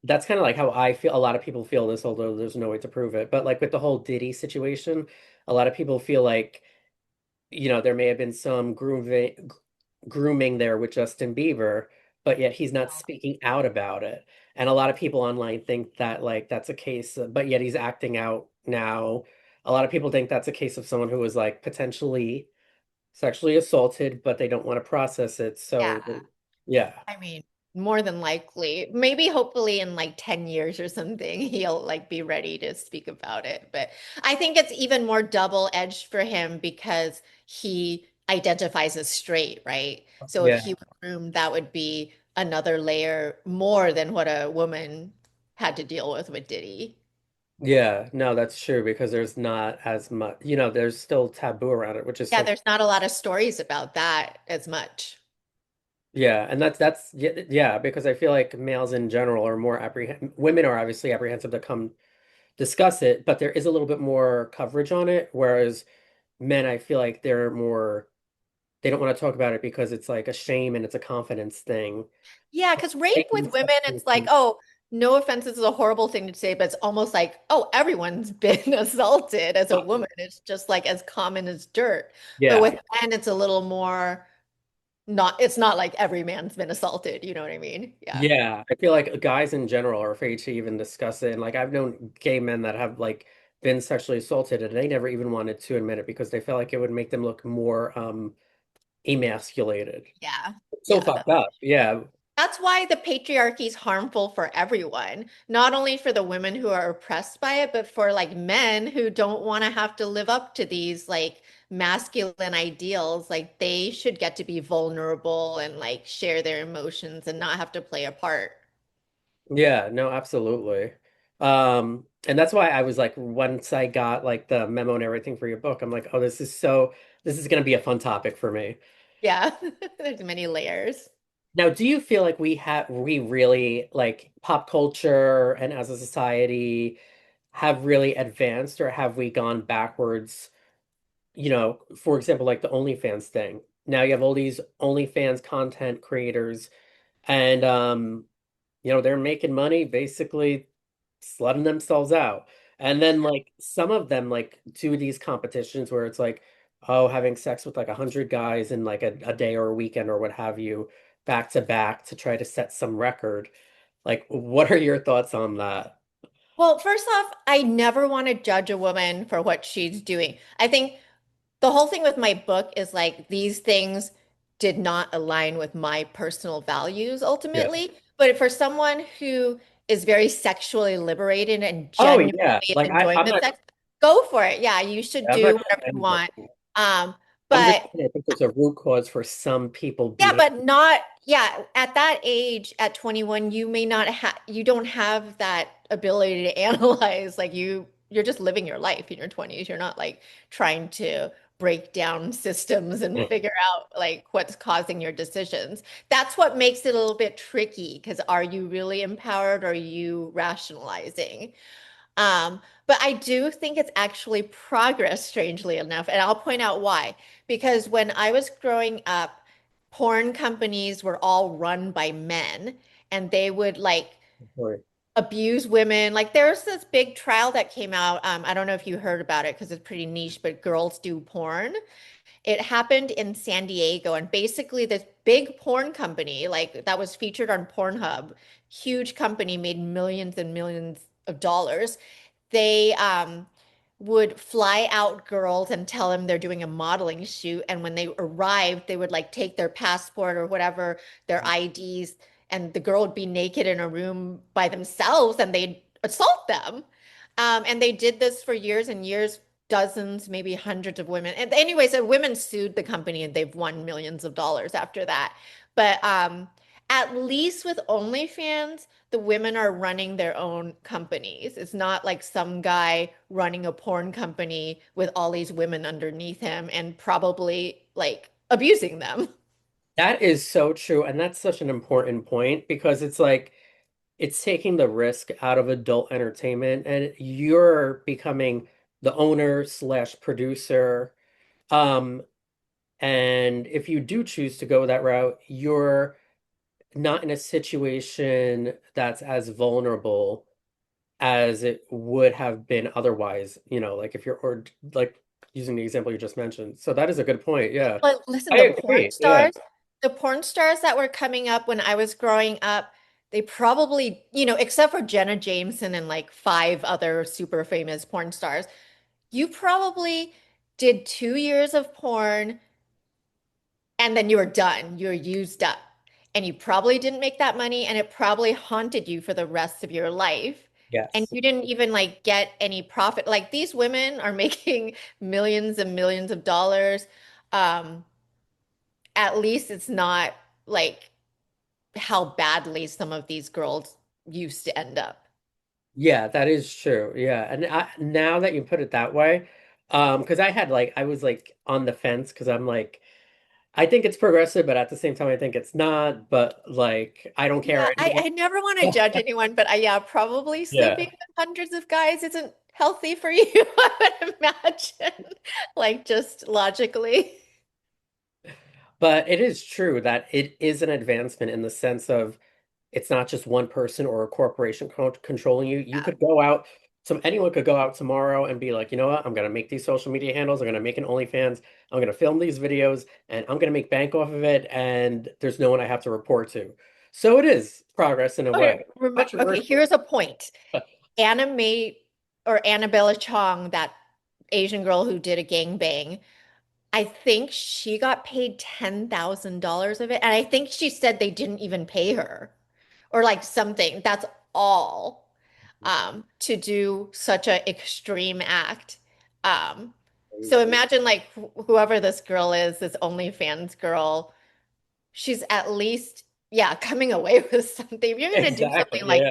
[SPEAKER 1] that's kind of like how I feel. A lot of people feel this, although there's no way to prove it. But like with the whole Diddy situation, a lot of people feel like, there may have been some grooming there with Justin Bieber, but yet he's not speaking out about it. And a lot of people online think that like that's a case, but yet he's acting out now. A lot of people think that's a case of someone who was like potentially sexually assaulted, but they don't want to process it.
[SPEAKER 3] Yeah.
[SPEAKER 1] So, yeah.
[SPEAKER 3] I mean, more than likely, maybe hopefully in like 10 years or something, he'll like be ready to speak about it. But I think it's even more double-edged for him because he identifies as straight, right? So if
[SPEAKER 1] Yeah.
[SPEAKER 3] he was groomed, that would be another layer more than what a woman had to deal with Diddy.
[SPEAKER 1] Yeah, no, that's true because there's not as much, there's still taboo around it, which is
[SPEAKER 3] Yeah,
[SPEAKER 1] something.
[SPEAKER 3] there's not a lot of stories about that as much.
[SPEAKER 1] Yeah, and that's yeah, yeah, because I feel like males in general are more women are obviously apprehensive to come discuss it, but there is a little bit more coverage on it, whereas men, I feel like they don't want to talk about it because it's like a shame and it's a confidence thing.
[SPEAKER 3] Yeah, because rape
[SPEAKER 1] Taking
[SPEAKER 3] with women,
[SPEAKER 1] sexual
[SPEAKER 3] it's like,
[SPEAKER 1] abuse-
[SPEAKER 3] oh, no offense, this is a horrible thing to say, but it's almost like, oh, everyone's been assaulted as a woman. It's just like as common as dirt. But
[SPEAKER 1] Yeah.
[SPEAKER 3] with men, it's a little more it's not like every man's been assaulted. You know what I mean? Yeah.
[SPEAKER 1] Yeah, I feel like guys in general are afraid to even discuss it. And like I've known gay men that have like been sexually assaulted and they never even wanted to admit it because they felt like it would make them look more emasculated.
[SPEAKER 3] Yeah.
[SPEAKER 1] So
[SPEAKER 3] Yeah.
[SPEAKER 1] fucked up. Yeah.
[SPEAKER 3] That's why the patriarchy is harmful for everyone, not only for the women who are oppressed by it, but for like men who don't want to have to live up to these like masculine ideals. Like they should get to be vulnerable and like share their emotions and not have to play a part.
[SPEAKER 1] Yeah, no, absolutely. And that's why I was like, once I got like the memo and everything for your book, I'm like, oh, this is gonna be a fun topic for me.
[SPEAKER 3] Yeah, there's many layers.
[SPEAKER 1] Now, do you feel like we really like pop culture and as a society have really advanced or have we gone backwards? For example, like the OnlyFans thing. Now you have all these OnlyFans content creators and they're making money basically slutting themselves out. And then like some of them like do these competitions where it's like, oh, having sex with like 100 guys in like a day or a weekend or what have you, back to back to try to set some record. Like, what are your thoughts on that?
[SPEAKER 3] Well, first off, I never want to judge a woman for what she's doing. I think the whole thing with my book is like these things. did not align with my personal values
[SPEAKER 1] Yeah.
[SPEAKER 3] ultimately. But for someone who is very sexually liberated and
[SPEAKER 1] Oh
[SPEAKER 3] genuinely
[SPEAKER 1] yeah. Like
[SPEAKER 3] enjoying
[SPEAKER 1] I'm
[SPEAKER 3] the
[SPEAKER 1] not
[SPEAKER 3] sex, go for it. Yeah, you should
[SPEAKER 1] I'm not
[SPEAKER 3] do whatever you want.
[SPEAKER 1] condemning.
[SPEAKER 3] Um,
[SPEAKER 1] I'm just
[SPEAKER 3] but
[SPEAKER 1] saying I think there's a root cause for some people
[SPEAKER 3] yeah,
[SPEAKER 1] being
[SPEAKER 3] but not, yeah, at that age, at 21, you may not have, you don't have that ability to analyze. Like you're just living your life in your 20s. You're not like trying to break down systems and figure out like what's causing your decisions. That's what makes it a little bit tricky because are you really empowered or are you rationalizing? But I do think it's actually progress, strangely enough. And I'll point out why. Because when I was growing up, porn companies were all run by men and they would like abuse women. Like there's this big trial that came out. I don't know if you heard about it because it's pretty niche, but girls do porn. It happened in San Diego, and basically this big porn company, like that was featured on Pornhub, huge company made millions and millions of dollars. They would fly out girls and tell them they're doing a modeling shoot, and when they arrived, they would like take their passport or whatever, their IDs, and the girl would be naked in a room by themselves, and they'd assault them. And they did this for years and years, dozens, maybe hundreds of women. And anyways, so women sued the company and they've won millions of dollars after that. But at least with OnlyFans, the women are running their own companies. It's not like some guy running a porn company with all these women underneath him and probably like abusing them.
[SPEAKER 1] That is so true. And that's such an important point because it's like it's taking the risk out of adult entertainment and you're becoming the owner slash producer. Um, and if you do choose to go that route, you're not in a situation that's as vulnerable as it would have been otherwise, like if you're or like using the example you just mentioned. So that is a good point. Yeah.
[SPEAKER 3] But listen,
[SPEAKER 1] I agree. Yeah.
[SPEAKER 3] the porn stars that were coming up when I was growing up, they probably, except for Jenna Jameson and like five other super famous porn stars, you probably did 2 years of porn and then you were done. You were used up. And you probably didn't make that money and it probably haunted you for the rest of your life. And
[SPEAKER 1] Yes.
[SPEAKER 3] you didn't even like get any profit. Like these women are making millions and millions of dollars. Um, at least it's not like how badly some of these girls used to end up.
[SPEAKER 1] Yeah, that is true. Yeah. And now that you put it that way, because I was like on the fence because I'm like, I think it's progressive, but at the same time, I think it's not. But like, I don't
[SPEAKER 3] Yeah,
[SPEAKER 1] care anyway.
[SPEAKER 3] I never want to judge anyone, but yeah, probably
[SPEAKER 1] Yeah.
[SPEAKER 3] sleeping with hundreds of guys isn't healthy for you, I would imagine, like just logically.
[SPEAKER 1] But it is true that it is an advancement in the sense of it's not just one person or a corporation controlling you. You
[SPEAKER 3] Yeah.
[SPEAKER 1] could go out, anyone could go out tomorrow and be like, you know what? I'm gonna make these social media handles. I'm gonna make an OnlyFans. I'm gonna film these videos, and I'm gonna make bank off of it. And there's no one I have to report to. So it is progress in a
[SPEAKER 3] Okay,
[SPEAKER 1] way.
[SPEAKER 3] okay,
[SPEAKER 1] Controversial.
[SPEAKER 3] here's a point. Anime or Annabella Chong, that Asian girl who did a gangbang, I think she got paid $10,000 of it. And I think she said they didn't even pay her or like something. That's all to do such an extreme act. So
[SPEAKER 1] Crazy.
[SPEAKER 3] imagine like whoever this girl is, this OnlyFans girl, she's at least, yeah, coming away with something. If you're gonna do
[SPEAKER 1] Exactly.
[SPEAKER 3] something like
[SPEAKER 1] Yeah.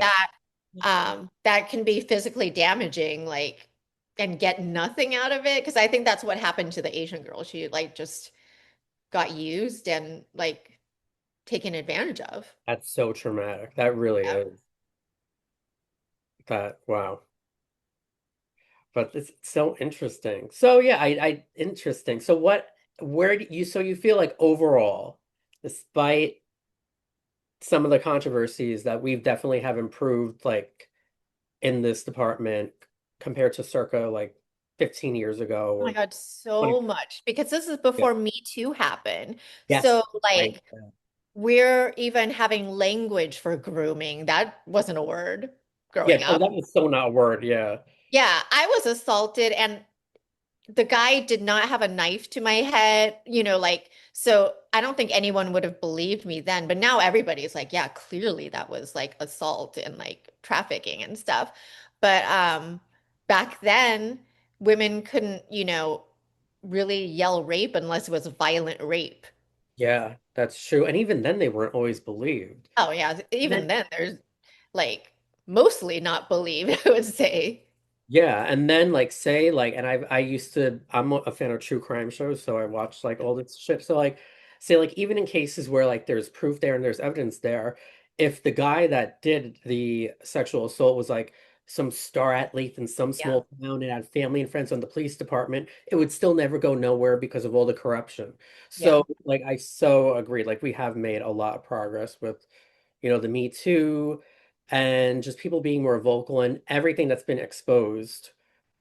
[SPEAKER 3] that, that can be physically damaging, like, and get nothing out of it. Because I think that's what happened to the Asian girl. She like just got used and like taken advantage of.
[SPEAKER 1] That's so traumatic. That really
[SPEAKER 3] Yeah.
[SPEAKER 1] is. That wow. But it's so interesting. So yeah, interesting. So where do you, so you feel like overall, despite some of the controversies that we've definitely have improved like in this department compared to circa like 15 years ago
[SPEAKER 3] Oh my
[SPEAKER 1] or
[SPEAKER 3] God,
[SPEAKER 1] 20.
[SPEAKER 3] so much. Because this is
[SPEAKER 1] Yeah.
[SPEAKER 3] before Me Too happened.
[SPEAKER 1] Yes.
[SPEAKER 3] So
[SPEAKER 1] Right.
[SPEAKER 3] like we're even having language for grooming. That wasn't a word
[SPEAKER 1] Yeah.
[SPEAKER 3] growing
[SPEAKER 1] Oh,
[SPEAKER 3] up.
[SPEAKER 1] that was so not a word. Yeah.
[SPEAKER 3] Yeah, I was assaulted and the guy did not have a knife to my head, like, so I don't think anyone would have believed me then. But now everybody's like, yeah, clearly that was like assault and like trafficking and stuff. But back then, women couldn't, really yell rape unless it was violent rape.
[SPEAKER 1] Yeah, that's true. And even then, they weren't always believed.
[SPEAKER 3] Oh yeah,
[SPEAKER 1] And
[SPEAKER 3] even
[SPEAKER 1] then,
[SPEAKER 3] then there's like mostly not believed, I would say.
[SPEAKER 1] yeah, and then like say like, and I used to, I'm a fan of true crime shows, so I watch like all this shit. So like, say like even in cases where like there's proof there and there's evidence there, if the guy that did the sexual assault was like some star athlete in some
[SPEAKER 3] Yeah.
[SPEAKER 1] small town and had family and friends on the police department, it would still never go nowhere because of all the corruption.
[SPEAKER 3] Yeah.
[SPEAKER 1] So like I so agree. Like we have made a lot of progress with, the Me Too and just people being more vocal and everything that's been exposed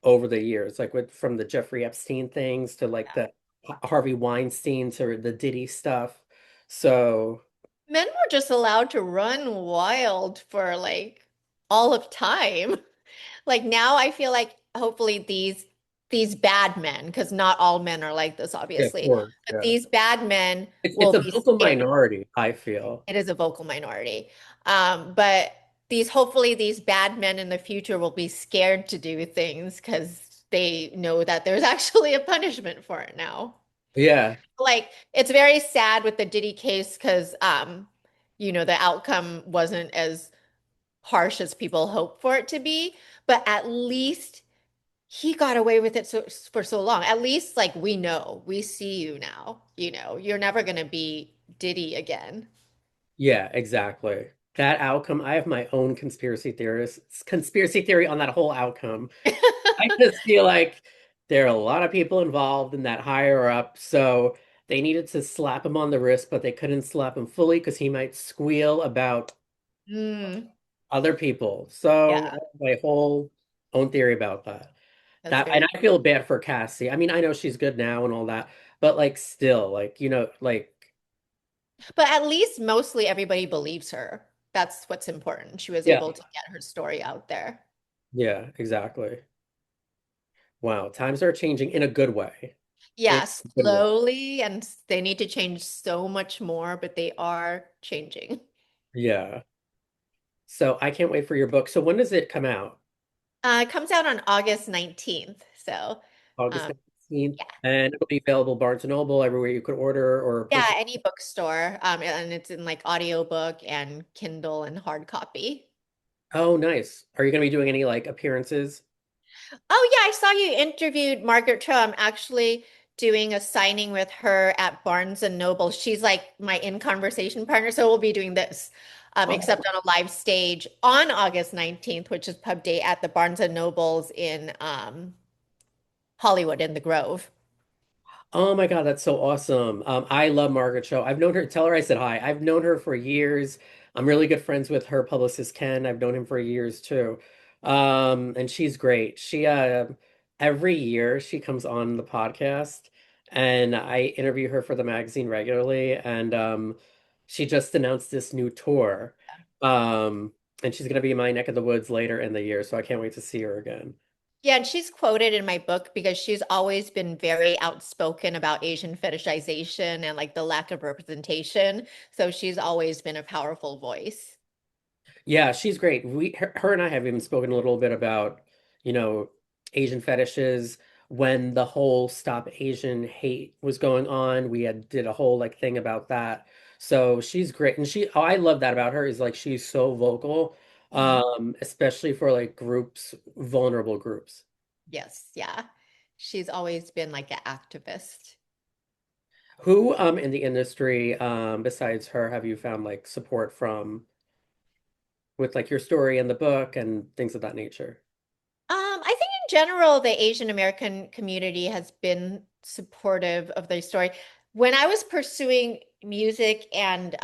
[SPEAKER 1] over the years, like with from the Jeffrey Epstein things to like the Harvey Weinstein to the Diddy stuff. So
[SPEAKER 3] Men were just allowed to run wild for like all of time. Like now I feel like hopefully these bad men, because not all men are like this,
[SPEAKER 1] yeah, of
[SPEAKER 3] obviously,
[SPEAKER 1] course,
[SPEAKER 3] but
[SPEAKER 1] yeah.
[SPEAKER 3] these bad men
[SPEAKER 1] It's
[SPEAKER 3] will
[SPEAKER 1] a
[SPEAKER 3] be
[SPEAKER 1] vocal
[SPEAKER 3] scared.
[SPEAKER 1] minority, I feel.
[SPEAKER 3] It is a vocal minority. But these hopefully these bad men in the future will be scared to do things because they know that there's actually a punishment for it now.
[SPEAKER 1] Yeah,
[SPEAKER 3] Like it's very sad with the Diddy case because the outcome wasn't as harsh as people hoped for it to be, but at least he got away with it for so long. At least like we know, we see you now, you're never gonna be Diddy again.
[SPEAKER 1] yeah, exactly. That outcome, I have my own conspiracy theory on that whole outcome. I just feel like there are a lot of people involved in that higher up, so they needed to slap him on the wrist, but they couldn't slap him fully because he might squeal about
[SPEAKER 3] Mm,
[SPEAKER 1] other people. So I
[SPEAKER 3] yeah,
[SPEAKER 1] have my whole own theory about that.
[SPEAKER 3] that's
[SPEAKER 1] That and
[SPEAKER 3] very
[SPEAKER 1] I feel bad for Cassie. I mean, I know she's good now and all that, but like still, like, like
[SPEAKER 3] but at least mostly everybody believes her. That's what's important. She was
[SPEAKER 1] yeah,
[SPEAKER 3] able to get her story out there.
[SPEAKER 1] yeah, exactly. Wow, times are changing in a good way. In
[SPEAKER 3] Yeah,
[SPEAKER 1] a good way.
[SPEAKER 3] slowly, and they need to change so much more, but they are changing.
[SPEAKER 1] Yeah. So I can't wait for your book. So when does it come out?
[SPEAKER 3] It comes out on August 19th. So,
[SPEAKER 1] August
[SPEAKER 3] um,
[SPEAKER 1] 19th,
[SPEAKER 3] yeah.
[SPEAKER 1] and it'll be available Barnes& and Noble everywhere you could order or
[SPEAKER 3] Yeah,
[SPEAKER 1] purchase.
[SPEAKER 3] any bookstore. And it's in like audiobook and Kindle and hard copy.
[SPEAKER 1] Oh, nice. Are you going to be doing any like appearances?
[SPEAKER 3] Oh yeah, I saw you interviewed Margaret Cho. I'm actually doing a signing with her at Barnes and Noble. She's like my in conversation partner, so we'll be doing this,
[SPEAKER 1] Oh,
[SPEAKER 3] except on a live stage on August 19th, which is pub day at the Barnes and Nobles in Hollywood in the Grove.
[SPEAKER 1] oh my God, that's so awesome. I love Margaret Cho. I've known her, tell her I said hi. I've known her for years. I'm really good friends with her publicist, Ken. I've known him for years too. And she's great. She every year she comes on the podcast and I interview her for the magazine regularly. And she just announced this new tour. Um, and she's gonna be in my neck of the woods later in the year, so I can't wait to see her again.
[SPEAKER 3] Yeah, and she's quoted in my book because she's always been very outspoken about Asian fetishization and like the lack of representation. So she's always been a powerful voice.
[SPEAKER 1] Yeah, she's great. Her and I have even spoken a little bit about, you know, Asian fetishes when the whole Stop Asian Hate was going on. We had did a whole like thing about that. So she's great. And oh, I love that about her is like she's so vocal,
[SPEAKER 3] Mhm.
[SPEAKER 1] especially for like groups, vulnerable groups.
[SPEAKER 3] Yes, yeah. She's always been like an activist.
[SPEAKER 1] Who in the industry besides her have you found like support from with like your story and the book and things of that nature?
[SPEAKER 3] I think in general, the Asian American community has been supportive of their story. When I was pursuing music and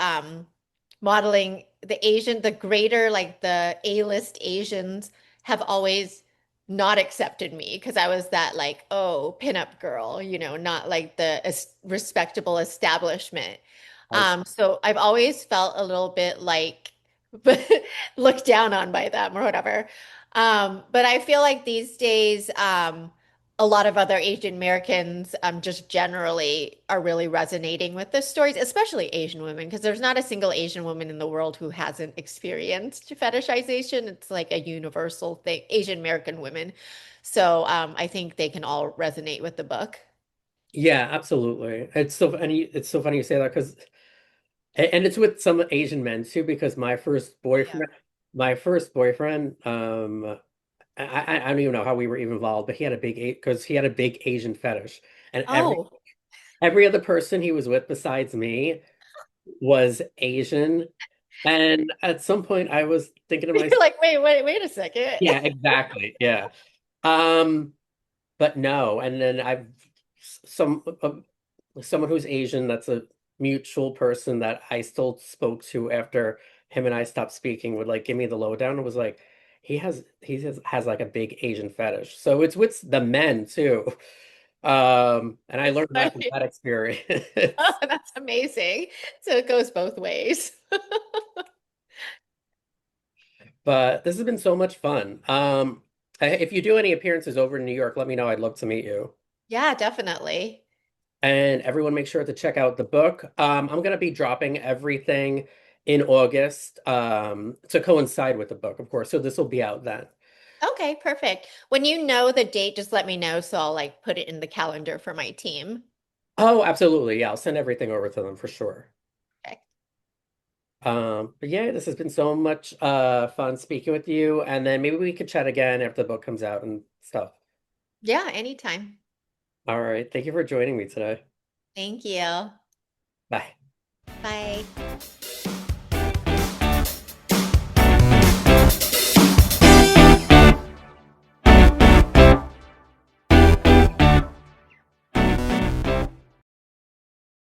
[SPEAKER 3] modeling, the greater, like the A-list Asians have always not accepted me because I was that like, oh, pinup girl, not like the respectable establishment.
[SPEAKER 1] I
[SPEAKER 3] So I've always felt a little bit like looked down on by them or whatever. But I feel like these days, a lot of other Asian Americans just generally are really resonating with the stories, especially Asian women, because there's not a single Asian woman in the world who hasn't experienced fetishization. It's like a universal thing, Asian American women. So I think they can all resonate with the book.
[SPEAKER 1] Yeah, absolutely. It's so funny you say that because and it's with some Asian men too, because
[SPEAKER 3] Yeah.
[SPEAKER 1] my first boyfriend, I don't even know how we were even involved, but because he had a big Asian fetish, and
[SPEAKER 3] Oh,
[SPEAKER 1] every other person he was with besides me was Asian. And at some point, I was thinking to
[SPEAKER 3] you're
[SPEAKER 1] myself,
[SPEAKER 3] like, wait a second.
[SPEAKER 1] yeah, exactly, yeah. Um, but no, and then someone who's Asian that's a mutual person that I still spoke to after him and I stopped speaking would like give me the lowdown and was like, has like a big Asian fetish. So it's with the men too. And I
[SPEAKER 3] That's
[SPEAKER 1] learned that from
[SPEAKER 3] funny.
[SPEAKER 1] that experience.
[SPEAKER 3] That's amazing. So it goes both ways.
[SPEAKER 1] But this has been so much fun. If you do any appearances over in New York, let me know. I'd love to meet you.
[SPEAKER 3] Yeah, definitely.
[SPEAKER 1] And everyone make sure to check out the book. I'm going to be dropping everything in August to coincide with the book, of course. So this will be out then.
[SPEAKER 3] Okay, perfect. When you know the date, just let me know so I'll like put it in the calendar for my team.
[SPEAKER 1] Oh, absolutely. Yeah, I'll send everything over to them for sure.
[SPEAKER 3] Okay.
[SPEAKER 1] But yeah, this has been so much fun speaking with you. And then maybe we could chat again after the book comes out and stuff.
[SPEAKER 3] Yeah, anytime.
[SPEAKER 1] All right. Thank you for joining me today.
[SPEAKER 3] Thank you.
[SPEAKER 1] Bye.
[SPEAKER 3] Bye.